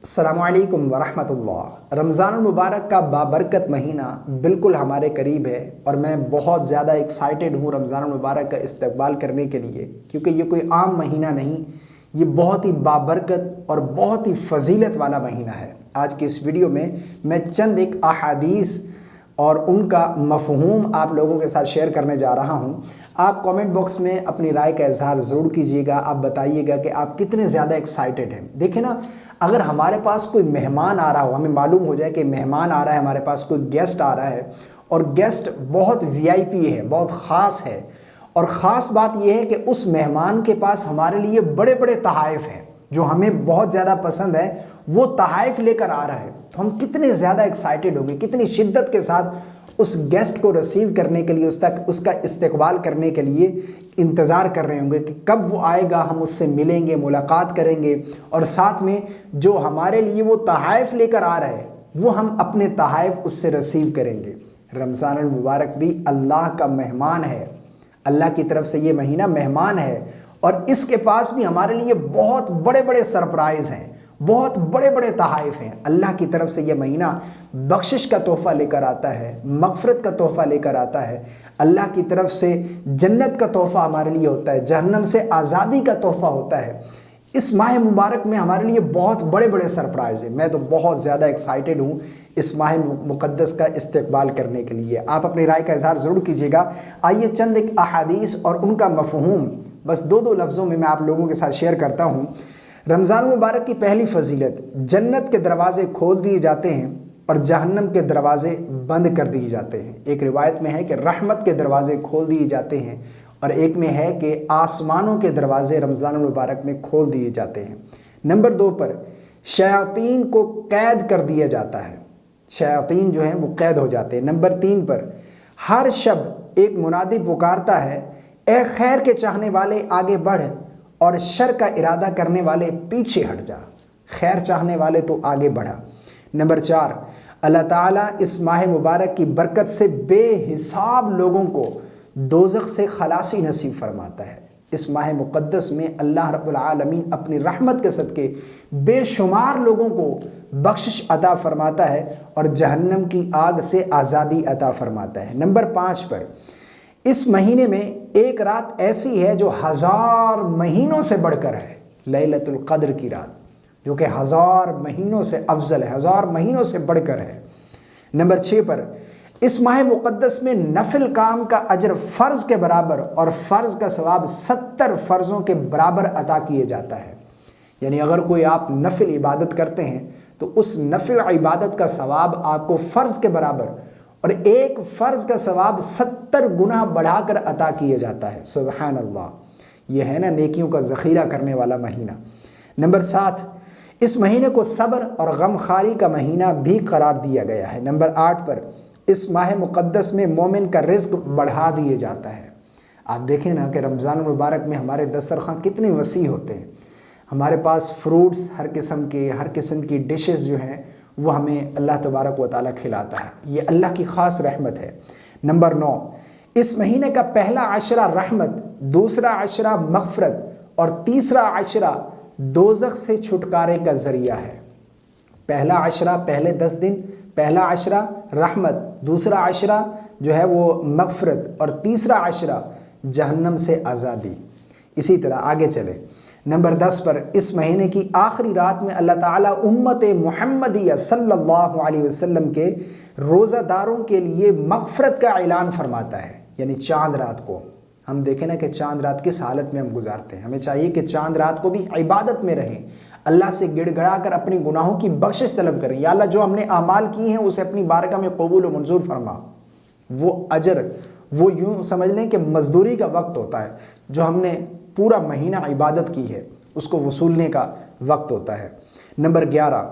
السلام علیکم ورحمۃ اللہ۔ رمضان المبارک کا بابرکت مہینہ بالکل ہمارے قریب ہے اور میں بہت زیادہ ایکسائٹڈ ہوں رمضان المبارک کا استقبال کرنے کے لیے، کیونکہ یہ کوئی عام مہینہ نہیں، یہ بہت ہی بابرکت اور بہت ہی فضیلت والا مہینہ ہے۔ آج کی اس ویڈیو میں چند ایک احادیث اور ان کا مفہوم آپ لوگوں کے ساتھ شیئر کرنے جا رہا ہوں۔ آپ کامنٹ باکس میں اپنی رائے کا اظہار ضرور کیجیے گا، آپ بتائیے گا کہ آپ کتنے زیادہ ایکسائٹڈ ہیں۔ دیکھیں نا، اگر ہمارے پاس کوئی مہمان آ رہا ہو، ہمیں معلوم ہو جائے کہ مہمان آ رہا ہے، ہمارے پاس کوئی گیسٹ آ رہا ہے اور گیسٹ بہت وی آئی پی ہے، بہت خاص ہے، اور خاص بات یہ ہے کہ اس مہمان کے پاس ہمارے لیے بڑے بڑے تحائف ہیں جو ہمیں بہت زیادہ پسند ہے، وہ تحائف لے کر آ رہا ہے، تو ہم کتنے زیادہ ایکسائٹڈ ہوں گے، کتنی شدت کے ساتھ اس گیسٹ کو ریسیو کرنے کے لیے، اس کا استقبال کرنے کے لیے انتظار کر رہے ہوں گے کہ کب وہ آئے گا، ہم اس سے ملیں گے، ملاقات کریں گے، اور ساتھ میں جو ہمارے لیے وہ تحائف لے کر آ رہا ہے وہ ہم اپنے تحائف اس سے ریسیو کریں گے۔ رمضان المبارک بھی اللہ کا مہمان ہے، اللہ کی طرف سے یہ مہینہ مہمان ہے، اور اس کے پاس بھی ہمارے لیے بہت بڑے بڑے سرپرائز ہیں، بہت بڑے بڑے تحائف ہیں۔ اللہ کی طرف سے یہ مہینہ بخشش کا تحفہ لے کر آتا ہے، مغفرت کا تحفہ لے کر آتا ہے، اللہ کی طرف سے جنت کا تحفہ ہمارے لیے ہوتا ہے، جہنم سے آزادی کا تحفہ ہوتا ہے۔ اس ماہ مبارک میں ہمارے لیے بہت بڑے بڑے سرپرائز ہیں۔ میں تو بہت زیادہ ایکسائٹڈ ہوں اس ماہ مقدس کا استقبال کرنے کے لیے۔ آپ اپنی رائے کا اظہار ضرور کیجیے گا۔ آئیے چند ایک احادیث اور ان کا مفہوم بس دو لفظوں میں آپ لوگوں کے ساتھ شیئر کرتا ہوں۔ رمضان مبارک کی پہلی فضیلت، جنت کے دروازے کھول دیے جاتے ہیں اور جہنم کے دروازے بند کر دیے جاتے ہیں۔ ایک روایت میں ہے کہ رحمت کے دروازے کھول دیے جاتے ہیں، اور ایک میں ہے کہ آسمانوں کے دروازے رمضان المبارک میں کھول دیے جاتے ہیں۔ نمبر 2 پر شیاطین کو قید کر دیا جاتا ہے، شیاطین جو ہیں وہ قید ہو جاتے ہیں۔ نمبر 3 پر ہر شب ایک منادی پکارتا ہے، اے خیر کے چاہنے والے آگے بڑھ اور شر کا ارادہ کرنے والے پیچھے ہٹ جا۔ خیر چاہنے والے تو آگے بڑھا۔ نمبر 4، اللہ تعالیٰ اس ماہ مبارک کی برکت سے بے حساب لوگوں کو دوزخ سے خلاصی نصیب فرماتا ہے۔ اس ماہ مقدس میں اللہ رب العالمین اپنی رحمت کے صدقے بے شمار لوگوں کو بخشش عطا فرماتا ہے اور جہنم کی آگ سے آزادی عطا فرماتا ہے۔ نمبر 5 پر اس مہینے میں ایک رات ایسی ہے جو 1000 مہینوں سے بڑھ کر ہے، لیلۃ القدر کی رات، جو کہ 1000 مہینوں سے افضل ہے، 1000 مہینوں سے بڑھ کر ہے۔ نمبر 6 پر اس ماہ مقدس میں نفل کام کا اجر فرض کے برابر اور فرض کا ثواب 70 فرضوں کے برابر عطا کیے جاتا ہے۔ یعنی اگر کوئی آپ نفل عبادت کرتے ہیں تو اس نفل عبادت کا ثواب آپ کو فرض کے برابر اور ایک فرض کا ثواب 70 گنا بڑھا کر عطا کیا جاتا ہے۔ سبحان اللہ، یہ ہے نا نیکیوں کا ذخیرہ کرنے والا مہینہ۔ نمبر 7، اس مہینے کو صبر اور غم خواری کا مہینہ بھی قرار دیا گیا ہے۔ نمبر 8 پر اس ماہ مقدس میں مومن کا رزق بڑھا دیا جاتا ہے۔ آپ دیکھیں نا کہ رمضان المبارک میں ہمارے دسترخوان کتنے وسیع ہوتے ہیں، ہمارے پاس فروٹس ہر قسم کی ڈشز جو ہیں وہ ہمیں اللہ تبارک و تعالیٰ کھلاتا ہے، یہ اللہ کی خاص رحمت ہے۔ نمبر 9، اس مہینے کا پہلا عشرہ رحمت، دوسرا عشرہ مغفرت اور تیسرا عشرہ دوزخ سے چھٹکارے کا ذریعہ ہے۔ پہلا عشرہ، پہلے 10 دن، پہلا عشرہ رحمت، دوسرا عشرہ جو ہے وہ مغفرت، اور تیسرا عشرہ جہنم سے آزادی۔ اسی طرح آگے چلے، نمبر 10 پر اس مہینے کی آخری رات میں اللہ تعالیٰ امت محمدیہ صلی اللہ علیہ وسلم کے روزہ داروں کے لیے مغفرت کا اعلان فرماتا ہے۔ یعنی چاند رات کو ہم دیکھیں نا کہ چاند رات کس حالت میں ہم گزارتے ہیں، ہمیں چاہیے کہ چاند رات کو بھی عبادت میں رہیں، اللہ سے گڑ گڑا کر اپنی گناہوں کی بخشش طلب کریں۔ یا اللہ، جو ہم نے اعمال کیے ہیں اسے اپنی بارگاہ میں قبول و منظور فرما۔ وہ اجر، وہ یوں سمجھ لیں کہ مزدوری کا وقت ہوتا ہے، جو ہم نے پورا مہینہ عبادت کی ہے اس کو وصولنے کا وقت ہوتا ہے۔ نمبر 11،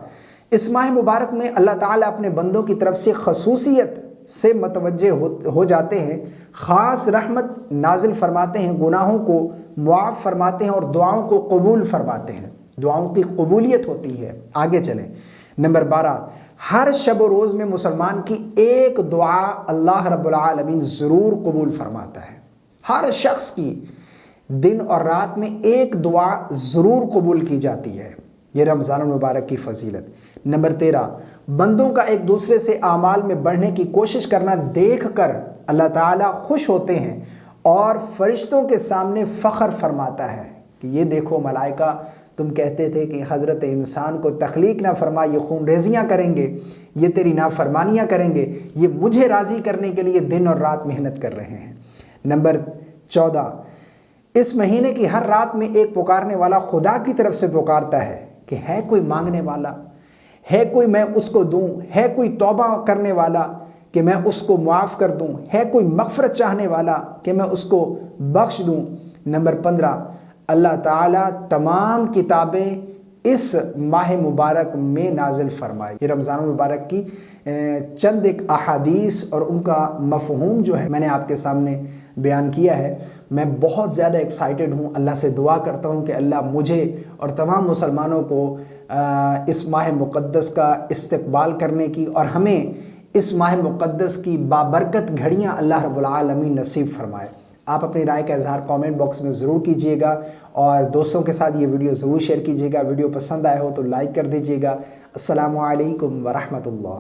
اس ماہ مبارک میں اللہ تعالیٰ اپنے بندوں کی طرف سے خصوصیت سے متوجہ ہو جاتے ہیں، خاص رحمت نازل فرماتے ہیں، گناہوں کو معاف فرماتے ہیں اور دعاؤں کو قبول فرماتے ہیں، دعاؤں کی قبولیت ہوتی ہے۔ آگے چلیں، نمبر 12، ہر شب و روز میں مسلمان کی ایک دعا اللہ رب العالمین ضرور قبول فرماتا ہے۔ ہر شخص کی دن اور رات میں ایک دعا ضرور قبول کی جاتی ہے۔ یہ رمضان المبارک کی فضیلت۔ نمبر 13، بندوں کا ایک دوسرے سے اعمال میں بڑھنے کی کوشش کرنا دیکھ کر اللہ تعالیٰ خوش ہوتے ہیں اور فرشتوں کے سامنے فخر فرماتا ہے کہ یہ دیکھو ملائکہ، تم کہتے تھے کہ حضرت انسان کو تخلیق نہ فرما، یہ خون ریزیاں کریں گے، یہ تیری نافرمانیاں کریں گے، یہ مجھے راضی کرنے کے لیے دن اور رات محنت کر رہے ہیں۔ نمبر 14، اس مہینے کی ہر رات میں ایک پکارنے والا خدا کی طرف سے پکارتا ہے کہ ہے کوئی مانگنے والا، ہے کوئی میں اس کو دوں، ہے کوئی توبہ کرنے والا کہ میں اس کو معاف کر دوں، ہے کوئی مغفرت چاہنے والا کہ میں اس کو بخش دوں۔ نمبر 15، اللہ تعالیٰ تمام کتابیں اس ماہ مبارک میں نازل فرمائے۔ یہ رمضان المبارک کی چند ایک احادیث اور ان کا مفہوم جو ہے میں نے آپ کے سامنے بیان کیا ہے۔ میں بہت زیادہ ایکسائٹڈ ہوں، اللہ سے دعا کرتا ہوں کہ اللہ مجھے اور تمام مسلمانوں کو اس ماہ مقدس کا استقبال کرنے کی اور ہمیں اس ماہ مقدس کی بابرکت گھڑیاں اللہ رب العالمین نصیب فرمائے۔ آپ اپنی رائے کا اظہار کامنٹ باکس میں ضرور کیجئے گا اور دوستوں کے ساتھ یہ ویڈیو ضرور شیئر کیجئے گا۔ ویڈیو پسند آئے ہو تو لائک کر دیجئے گا۔ السلام علیکم ورحمۃ اللہ۔